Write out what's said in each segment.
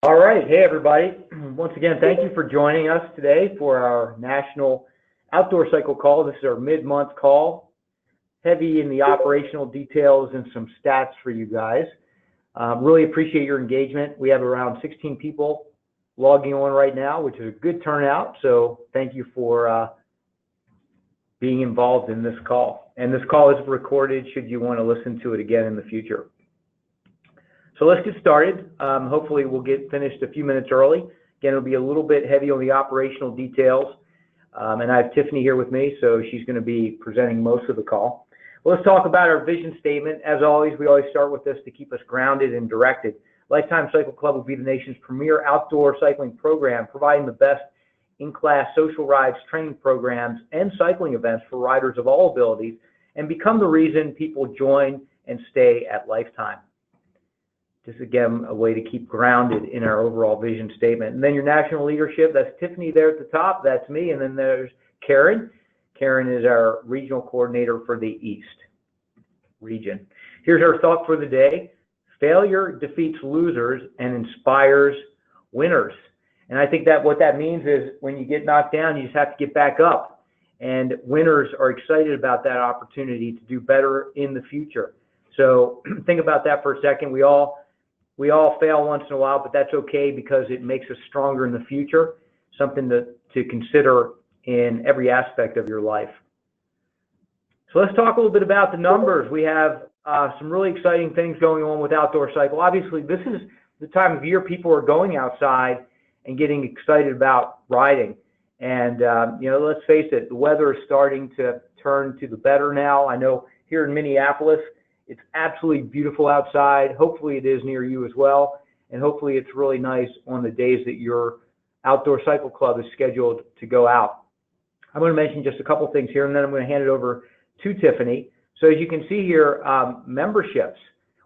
All right. Hey, everybody. Once again, thank you for joining us today for our National Outdoor Cycle call. This is our mid-month call, heavy in the operational details and some stats for you guys. Really appreciate your engagement. We have around 16 people logging on right now, which is a good turnout. So thank you for being involved in this call. And this call is recorded should you want to listen to it again in the future. So let's get started. Hopefully we'll get finished a few minutes early. Again, it'll be a little bit heavy on the operational details. And I have Tiffany here with me, so she's going to be presenting most of the call. Well, let's talk about our vision statement. As always, we always start with this to keep us grounded and directed. Lifetime Cycle Club will be the nation's premier outdoor cycling program, providing the best in-class social rides, training programs, and cycling events for riders of all abilities, and become the reason people join and stay at Lifetime. Just again, a way to keep grounded in our overall vision statement. And then your national leadership, that's Tiffany there at the top, that's me, and then there's Karen. Karen is our regional coordinator for the East region. Here's our thought for the day. Failure defeats losers and inspires winners. And I think that what that means is when you get knocked down, you just have to get back up. And winners are excited about that opportunity to do better in the future. So think about that for a second. We all fail once in a while, but that's okay because it makes us stronger in the future, something to consider in every aspect of your life. So let's talk a little bit about the numbers. We have some really exciting things going on with Outdoor Cycle. Obviously, this is the time of year people are going outside and getting excited about riding. And, let's face it, the weather is starting to turn to the better now. I know here in Minneapolis, it's absolutely beautiful outside. Hopefully it is near you as well. And hopefully it's really nice on the days that your Outdoor Cycle Club is scheduled to go out. I'm going to mention just a couple things here, and then I'm going to hand it over to Tiffany. So as you can see here, memberships.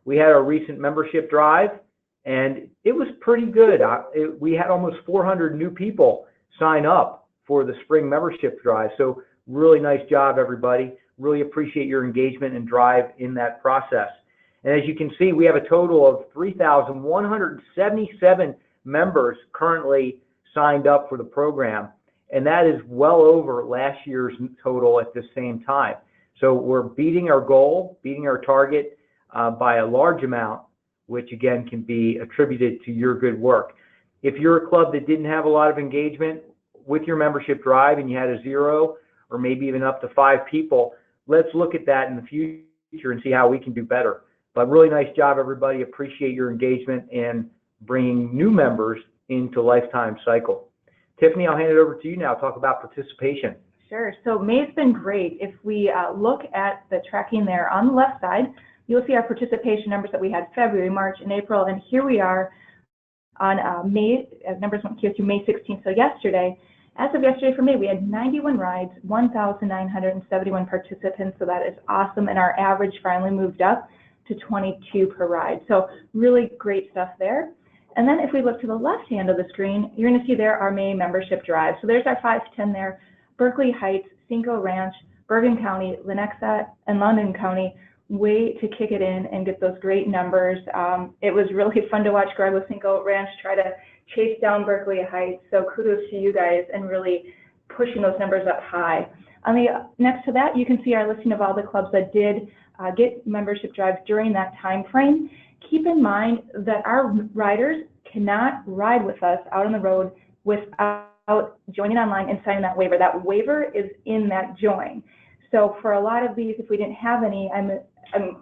We had our recent membership drive, and it was pretty good. We had almost 400 new people sign up for the spring membership drive. So really nice job, everybody. Really appreciate your engagement and drive in that process. And as you can see, we have a total of 3,177 members currently signed up for the program. And that is well over last year's total at the same time. So we're beating our goal, beating our target by a large amount, which again can be attributed to your good work. If you're a club that didn't have a lot of engagement with your membership drive and you had a 0 or maybe even up to 5 people, let's look at that in the future and see how we can do better. But really nice job, everybody. Appreciate your engagement and bringing new members into Lifetime Cycle. Tiffany, I'll hand it over to you now. Talk about participation. Sure. So May's been great. If we look at the tracking there on the left side, you'll see our participation numbers that we had February, March, and April. And here we are on May, as numbers went here through May 16th. So yesterday, as of yesterday for May, we had 91 rides, 1,971 participants, so that is awesome, and our average finally moved up to 22 per ride. So really great stuff there. And then if we look to the left hand of the screen, you're going to see there our May membership drive. So there's our 5 to 10 there, Berkeley Heights, Cinco Ranch, Bergen County, Lenexa, and London County. Way to kick it in and get those great numbers. It was really fun to watch Greg with Cinco Ranch try to chase down Berkeley Heights. So kudos to you guys and really pushing those numbers up high. On the next to that, you can see our listing of all the clubs that did get membership drives during that time frame. Keep in mind that our riders cannot ride with us out on the road without joining online and signing that waiver. That waiver is in that join. So for a lot of these, if we didn't have any, I'm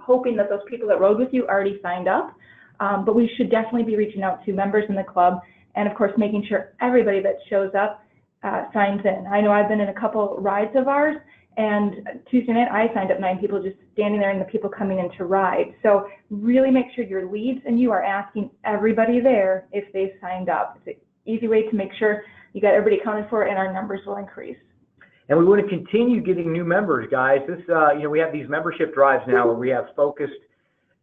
hoping that those people that rode with you already signed up, but we should definitely be reaching out to members in the club and, of course, making sure everybody that shows up signs in. I know I've been in a couple rides of ours, and Tuesday night I signed up 9 people just standing there and the people coming in to ride. So really make sure your leads and you are asking everybody there if they signed up. It's an easy way to make sure you got everybody accounted for and our numbers will increase. And we want to continue getting new members, guys. This, we have these membership drives now where we have focused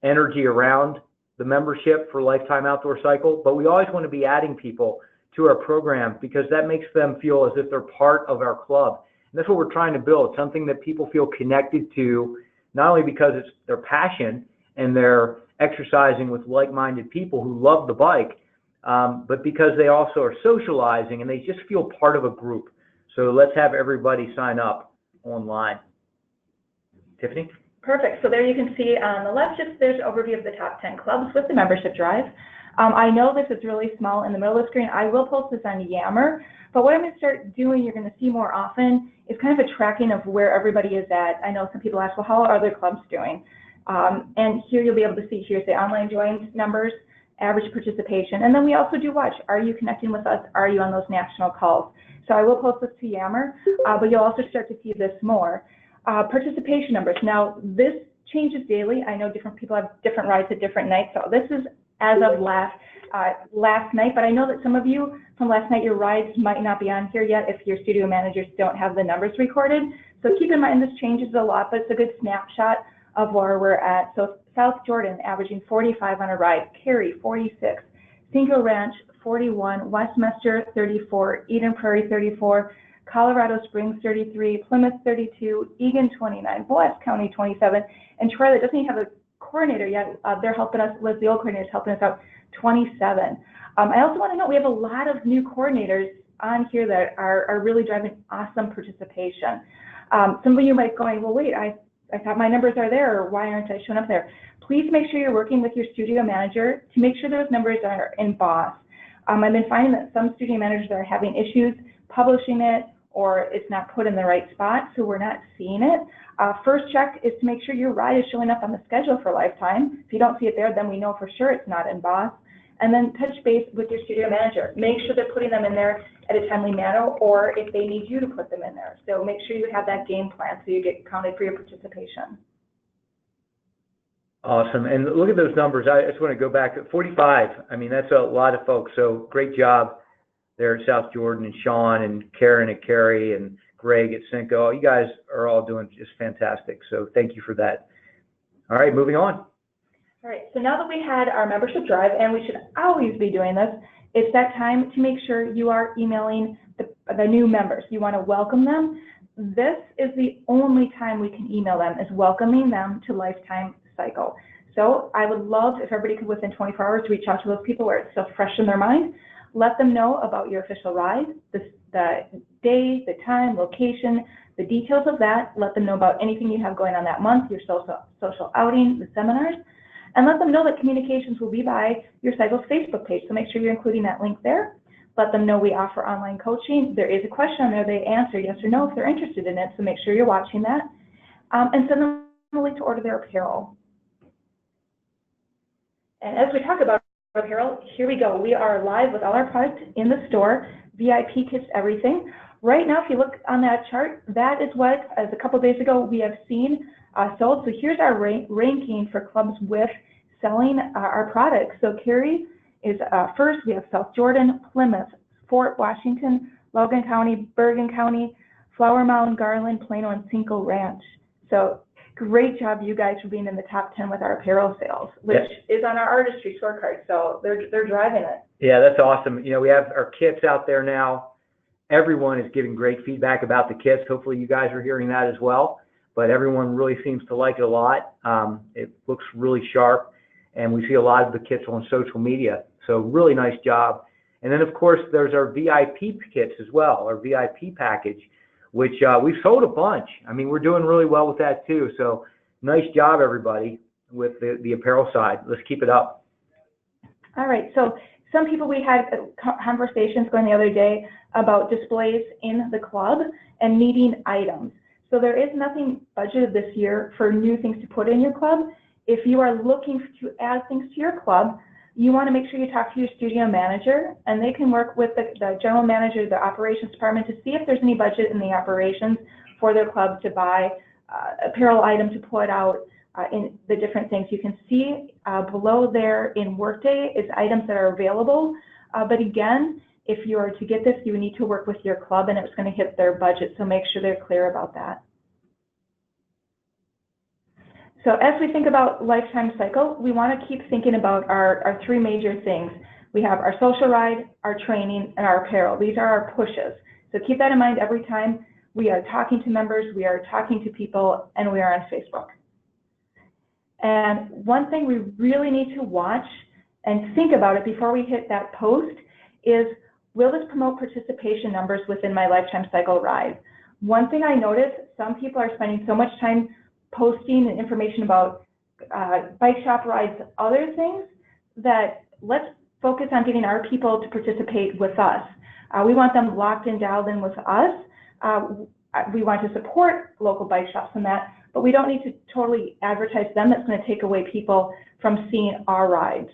energy around the membership for Lifetime Outdoor Cycle, but we always want to be adding people to our program because that makes them feel as if they're part of our club. And that's what we're trying to build, something that people feel connected to, not only because it's their passion and they're exercising with like-minded people who love the bike, but because they also are socializing and they just feel part of a group. So let's have everybody sign up online. Tiffany? Perfect. So there you can see on the left, just there's an overview of the top 10 clubs with the membership drive. I know this is really small in the middle of the screen. I will post this on Yammer, but what I'm going to start doing, you're going to see more often, is kind of a tracking of where everybody is at. I know some people ask, well, how are other clubs doing? And here you'll be able to see, here's the online joins numbers, average participation, and then we also do watch. Are you connecting with us? Are you on those national calls? So I will post this to Yammer, but you'll also start to see this more. Participation numbers. Now, this changes daily. I know different people have different rides at different nights, so this is as of last night, but I know that some of you from last night, your rides might not be on here yet if your studio managers don't have the numbers recorded. So keep in mind this changes a lot, but it's a good snapshot of where we're at. So South Jordan averaging 45 on a ride, Cary 46, Cinco Ranch 41, Westminster 34, Eden Prairie 34, Colorado Springs 33, Plymouth 32, Egan 29, Blass County 27, and Troy, that doesn't even have a coordinator yet. They're helping us, Liz, the old coordinator, is helping us out, 27. I also want to note we have a lot of new coordinators on here that are really driving awesome participation. Some of you might be going, well, wait, I thought my numbers are there, or why aren't I showing up there? Please make sure you're working with your studio manager to make sure those numbers are in BOSS. I've been finding that some studio managers are having issues publishing it, or it's not put in the right spot, so we're not seeing it. First check is to make sure your ride is showing up on the schedule for Lifetime. If you don't see it there, then we know for sure it's not in BOSS. And then touch base with your studio manager. Make sure they're putting them in there at a timely manner, or if they need you to put them in there. So make sure you have that game plan so you get counted for your participation. Awesome. And look at those numbers. I just want to go back to 45. I mean, that's a lot of folks. So great job there at South Jordan, and Sean and Karen at Cary and Greg at Cinco. You guys are all doing just fantastic. So thank you for that. All right, moving on. All right, so now that we had our membership drive, and we should always be doing this, it's that time to make sure you are emailing the new members. You want to welcome them. This is the only time we can email them, is welcoming them to Lifetime Cycle. So I would love if everybody could, within 24 hours, reach out to those people where it's still fresh in their mind. Let them know about your official ride, the day, the time, location, the details of that. Let them know about anything you have going on that month, your social outing, the seminars, and let them know that communications will be by your Cycle's Facebook page. So make sure you're including that link there. Let them know we offer online coaching. There is a question on there. They answer yes or no if they're interested in it, so make sure you're watching that. And send them a link to order their apparel. And as we talk about apparel, here we go. We are live with all our products in the store, VIP kits, everything. Right now, if you look on that chart, that is what, as a couple days ago, we have seen sold. So here's our ranking for clubs with selling our products. So Cary is first. We have South Jordan, Plymouth, Fort Washington, Logan County, Bergen County, Flower Mound, Garland, Plano, and Cinco Ranch. So great job, you guys, for being in the top 10 with our apparel sales, which is on our artistry scorecard. So they're driving it. Yeah, that's awesome. You know, we have our kits out there now. Everyone is giving great feedback about the kits. Hopefully you guys are hearing that as well. But everyone really seems to like it a lot. It looks really sharp, and we see a lot of the kits on social media. So really nice job. And then, of course, there's our VIP kits as well, our VIP package, which we've sold a bunch. I mean, we're doing really well with that too. So nice job, everybody, with the apparel side. Let's keep it up. All right. So some people, we had conversations going the other day about displays in the club and needing items. So there is nothing budgeted this year for new things to put in your club. If you are looking to add things to your club, you want to make sure you talk to your studio manager, and they can work with the general manager, the operations department, to see if there's any budget in the operations for their club to buy apparel item to put out in the different things. You can see below there in Workday is items that are available. But again, if you are to get this, you need to work with your club, and it's going to hit their budget. So make sure they're clear about that. So as we think about Lifetime Cycle, we want to keep thinking about our three major things. We have our social ride, our training, and our apparel. These are our pushes. So keep that in mind every time we are talking to members, we are talking to people, and we are on Facebook. And one thing we really need to watch and think about it before we hit that post is, will this promote participation numbers within my Lifetime Cycle ride? One thing I noticed, some people are spending so much time posting and information about bike shop rides, other things, that let's focus on getting our people to participate with us. We want them locked and dialed in with us. We want to support local bike shops in that, but we don't need to totally advertise them. That's going to take away people from seeing our rides.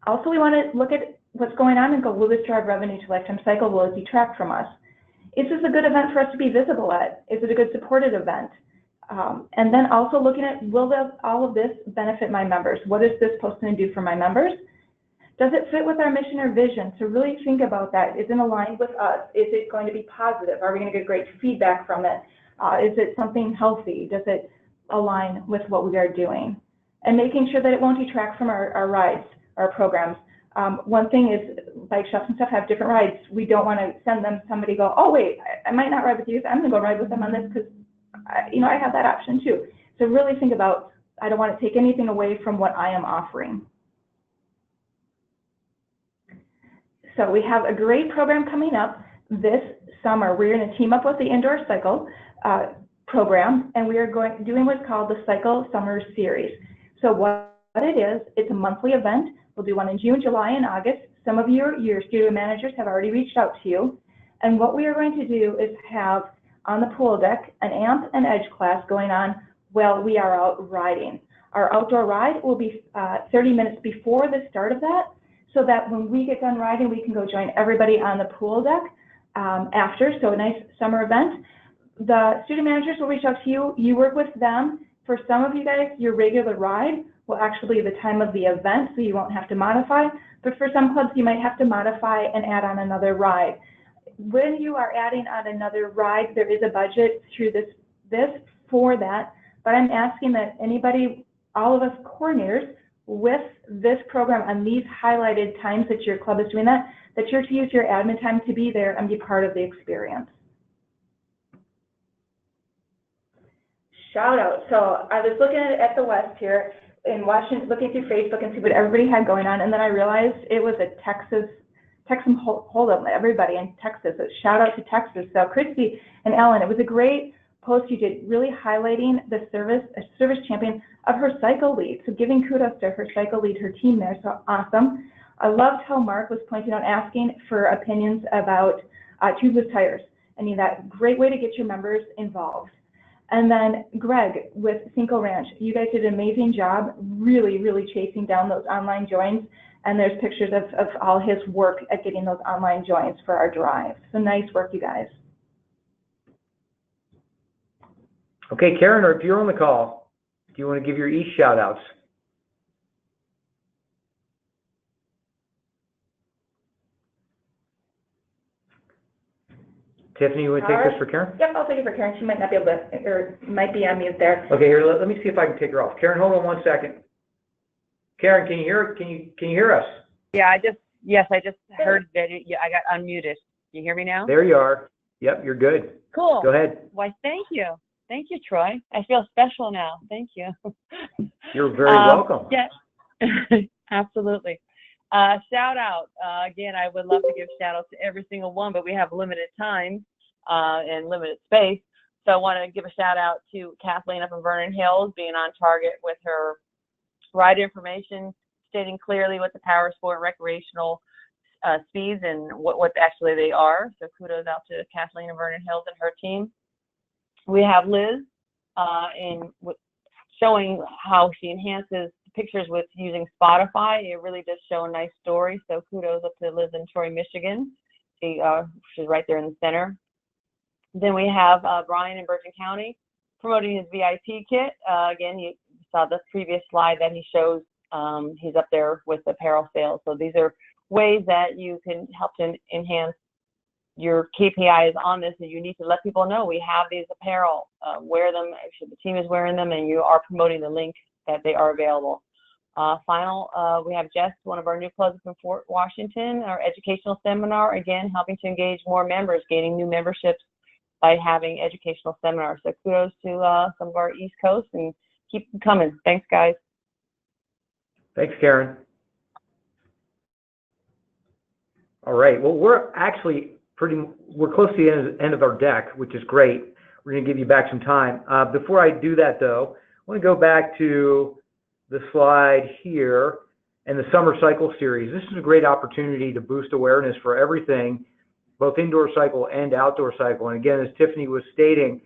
Also, we want to look at what's going on and go, will this drive revenue to Lifetime Cycle? Will it detract from us? Is this a good event for us to be visible at? Is it a good supported event? And then also looking at, will all of this benefit my members? What is this post going to do for my members? Does it fit with our mission or vision? So really think about that. Is it aligned with us? Is it going to be positive? Are we going to get great feedback from it? Is it something healthy? Does it align with what we are doing? And making sure that it won't detract from our rides, our programs. One thing is bike shops and stuff have different rides. We don't want to send them somebody go, oh wait, I might not ride with you, so I'm going to go ride with them on this because I have that option too. So really think about, I don't want to take anything away from what I am offering. So we have a great program coming up this summer. We're going to team up with the Indoor Cycle program, and we are doing what's called the Cycle Summer Series. So what it is, it's a monthly event. We'll do one in June, July, and August. Some of your studio managers have already reached out to you. And what we are going to do is have on the pool deck an AMP and EDGE class going on while we are out riding. Our outdoor ride will be 30 minutes before the start of that, so that when we get done riding, we can go join everybody on the pool deck after. So a nice summer event. The studio managers will reach out to you. You work with them. For some of you guys, your regular ride will actually be the time of the event, so you won't have to modify. But for some clubs, you might have to modify and add on another ride. When you are adding on another ride, there is a budget through this for that. But I'm asking that anybody, all of us coordinators, with this program on these highlighted times that your club is doing that you're to use your admin time to be there and be part of the experience. Shout out. So I was looking at the West here and looking through Facebook and see what everybody had going on, and then I realized it was a Texas Hold'em, everybody in Texas. So shout out to Texas. So Christy and Ellen, it was a great post you did, really highlighting the service champion of her cycle lead. So giving kudos to her cycle lead, her team there. So awesome. I loved how Mark was pointing out, asking for opinions about tubeless tires. I mean, that great way to get your members involved. And then Greg with Cinco Ranch, you guys did an amazing job, really, really chasing down those online joins. And there's pictures of all his work at getting those online joins for our drive. So nice work, you guys. Okay, Karen, or if you're on the call, do you want to give your shout outs? Tiffany, you want to take this for Karen? Yep, I'll take it for Karen. She might not be able to, or might be on mute there. Okay, here, let me see if I can take her off. Karen, hold on one second. Karen, can you hear us? Yeah, I just heard that I got unmuted. Can you hear me now? There you are. Yep, you're good. Cool. Go ahead. Why, thank you. Thank you, Troy. I feel special now. Thank you. You're very welcome. Yeah, absolutely. Shout out. Again, I would love to give shout outs to every single one, but we have limited time and limited space. So I want to give a shout out to Kathleen up in Vernon Hills, being on target with her ride information, stating clearly what the power sport and recreational speeds and what actually they are. So kudos out to Kathleen in Vernon Hills and her team. We have Liz showing how she enhances pictures with using Spotify. It really does show a nice story. So kudos up to Liz in Troy, Michigan. She's right there in the center. Then we have Brian in Bergen County promoting his VIP kit. Again, you saw the previous slide that he shows. He's up there with apparel sales. So these are ways that you can help to enhance your KPIs on this, and you need to let people know we have these apparel. Wear them. Actually, the team is wearing them, and you are promoting the link that they are available. We have Jess, one of our new clubs in Fort Washington, our educational seminar, again, helping to engage more members, gaining new memberships by having educational seminars. So kudos to some of our East Coast, and keep them coming. Thanks, guys. Thanks, Karen. All right. Well, we're close to the end of our deck, which is great. We're going to give you back some time. Before I do that, though, I want to go back to the slide here and the Summer Cycle Series. This is a great opportunity to boost awareness for everything, both indoor cycle and outdoor cycle. And again, as Tiffany was stating,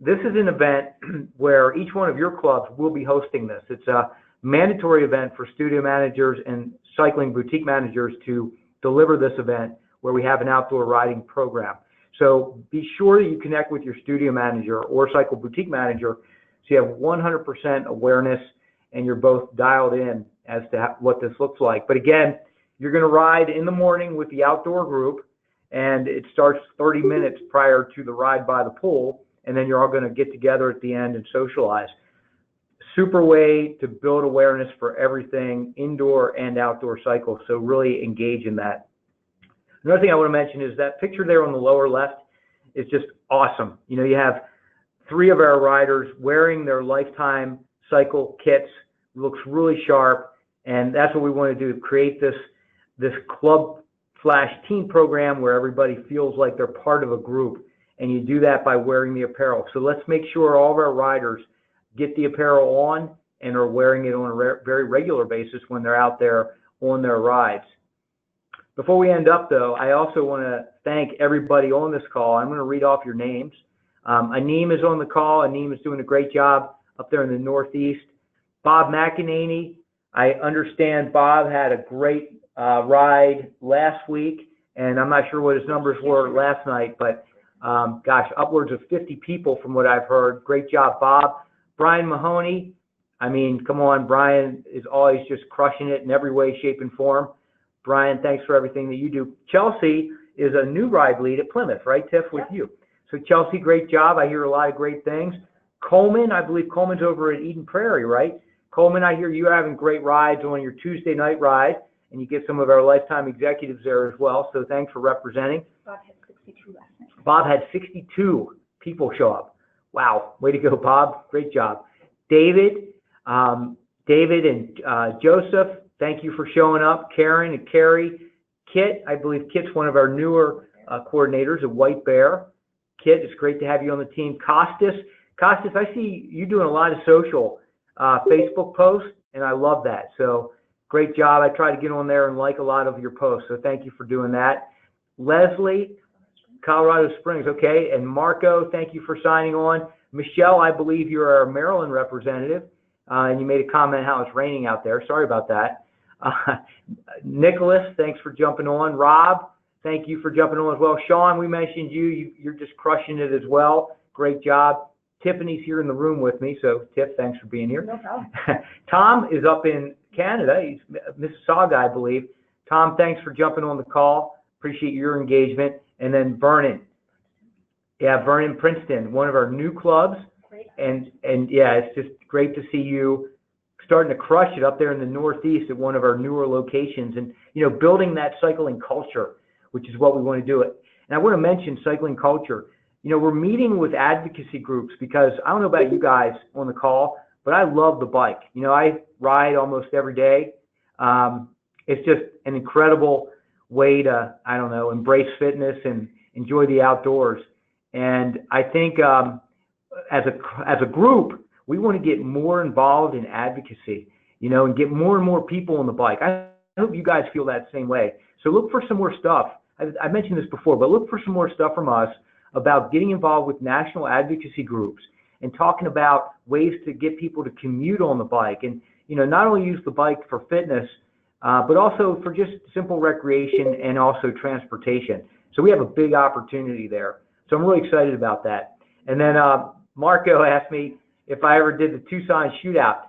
this is an event where each one of your clubs will be hosting this. It's a mandatory event for studio managers and cycling boutique managers to deliver this event where we have an outdoor riding program. So be sure that you connect with your studio manager or cycle boutique manager so you have 100% awareness and you're both dialed in as to what this looks like. But again, you're going to ride in the morning with the outdoor group, and it starts 30 minutes prior to the ride by the pool, and then you're all going to get together at the end and socialize. Super way to build awareness for everything indoor and outdoor cycles, so really engage in that. Another thing I want to mention is that picture there on the lower left is just awesome. You know, you have 3 of our riders wearing their Lifetime cycle kits. It looks really sharp, and that's what we want to do, create this club/team program where everybody feels like they're part of a group, and you do that by wearing the apparel. So let's make sure all of our riders get the apparel on and are wearing it on a very regular basis when they're out there on their rides. Before we end up, though, I also want to thank everybody on this call. I'm going to read off your names. Aneem is on the call. Aneem is doing a great job up there in the Northeast. Bob McEnany, I understand Bob had a great ride last week, and I'm not sure what his numbers were last night, but gosh, upwards of 50 people from what I've heard. Great job, Bob. Brian Mahoney, I mean, come on, Brian is always just crushing it in every way, shape, and form. Brian, thanks for everything that you do. Chelsea is a new ride lead at Plymouth, right, Tiff, with you. So Chelsea, great job. I hear a lot of great things. Coleman, I believe Coleman's over at Eden Prairie, right? Coleman, I hear you're having great rides on your Tuesday night ride, and you get some of our Lifetime executives there as well, so thanks for representing. Bob had 62 last night. Bob had 62 people show up. Wow, way to go, Bob. Great job. David and Joseph, thank you for showing up. Karen and Carrie. Kit, I believe Kit's one of our newer coordinators at White Bear. Kit, it's great to have you on the team. Costas, I see you doing a lot of social Facebook posts, and I love that. So great job. I try to get on there and like a lot of your posts, so thank you for doing that. Leslie, Colorado Springs, okay. And Marco, thank you for signing on. Michelle, I believe you're our Maryland representative, and you made a comment how it's raining out there. Sorry about that. Nicholas, thanks for jumping on. Rob, thank you for jumping on as well. Sean, we mentioned you're just crushing it as well. Great job. Tiffany's here in the room with me, so Tiff, thanks for being here. No problem. Tom is up in Canada. He's Mississauga, I believe. Tom, thanks for jumping on the call. Appreciate your engagement. And then Vernon. Yeah, Vernon Princeton, one of our new clubs. Great. And yeah, it's just great to see you starting to crush it up there in the Northeast at one of our newer locations, and building that cycling culture, which is what we want to do it. And I want to mention cycling culture. We're meeting with advocacy groups because I don't know about you guys on the call, but I love the bike. I ride almost every day. It's just an incredible way to, embrace fitness and enjoy the outdoors. And I think as a group, we want to get more involved in advocacy, and get more and more people on the bike. I hope you guys feel that same way. So look for some more stuff. I mentioned this before, but look for some more stuff from us about getting involved with national advocacy groups and talking about ways to get people to commute on the bike and, not only use the bike for fitness, but also for just simple recreation and also transportation. So we have a big opportunity there. So I'm really excited about that. And then Marco asked me if I ever did the Tucson shootout.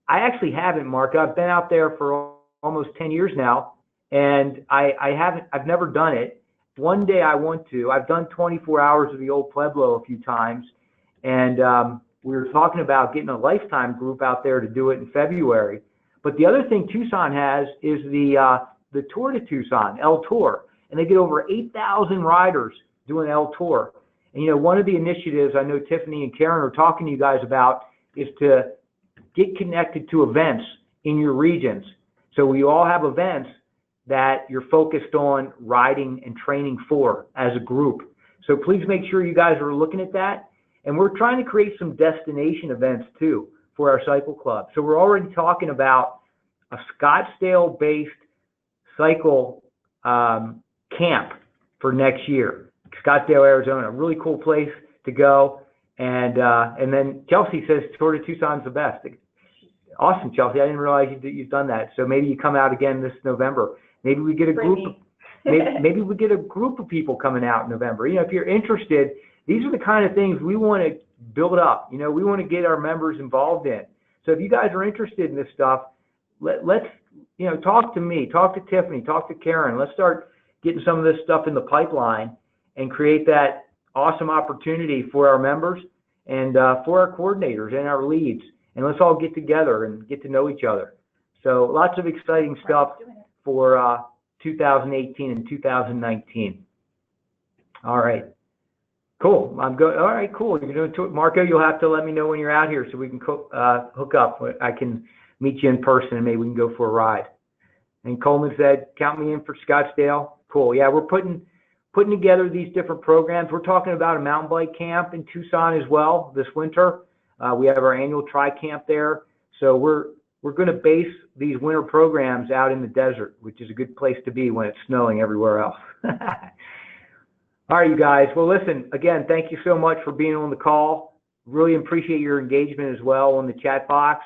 I actually haven't, Marco. I've been out there for almost 10 years now, and I've never done it. One day I want to. I've done 24 hours of the old Pueblo a few times, and we were talking about getting a Lifetime group out there to do it in February. But the other thing Tucson has is the Tour de Tucson, El Tour, and they get over 8,000 riders doing El Tour. And one of the initiatives I know Tiffany and Karen are talking to you guys about is to get connected to events in your regions. So we all have events. that you're focused on riding and training for as a group. So please make sure you guys are looking at that. And we're trying to create some destination events too for our cycle club. So we're already talking about a Scottsdale-based cycle camp for next year. Scottsdale, Arizona, really cool place to go. And then Chelsea says Tour de Tucson's the best. Awesome, Chelsea. I didn't realize you've done that. So maybe you come out again this November. Maybe we get a group. Maybe we get a group of people coming out in November. You know, if you're interested, these are the kind of things we want to build up. You know, we want to get our members involved in. So if you guys are interested in this stuff, let's, you know, talk to me, talk to Tiffany, talk to Karen. Let's start getting some of this stuff in the pipeline and create that awesome opportunity for our members and for our coordinators and our leads. And let's all get together and get to know each other. So lots of exciting stuff for 2018 and 2019. All right. Cool. I'm good. All right, cool. You're doing it. Marco, you'll have to let me know when you're out here so we can hook up. I can meet you in person and maybe we can go for a ride. And Coleman said, count me in for Scottsdale. Cool. Yeah, we're putting together these different programs. We're talking about a mountain bike camp in Tucson as well this winter. We have our annual tri-camp there. So we're going to base these winter programs out in the desert, which is a good place to be when it's snowing everywhere else. All right, you guys. Well, listen, again, thank you so much for being on the call. Really appreciate your engagement as well on the chat box.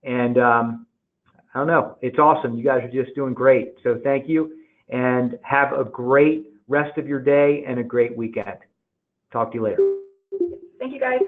And I don't know, it's awesome. You guys are just doing great. So thank you, and have a great rest of your day and a great weekend. Talk to you later. Thank you, guys.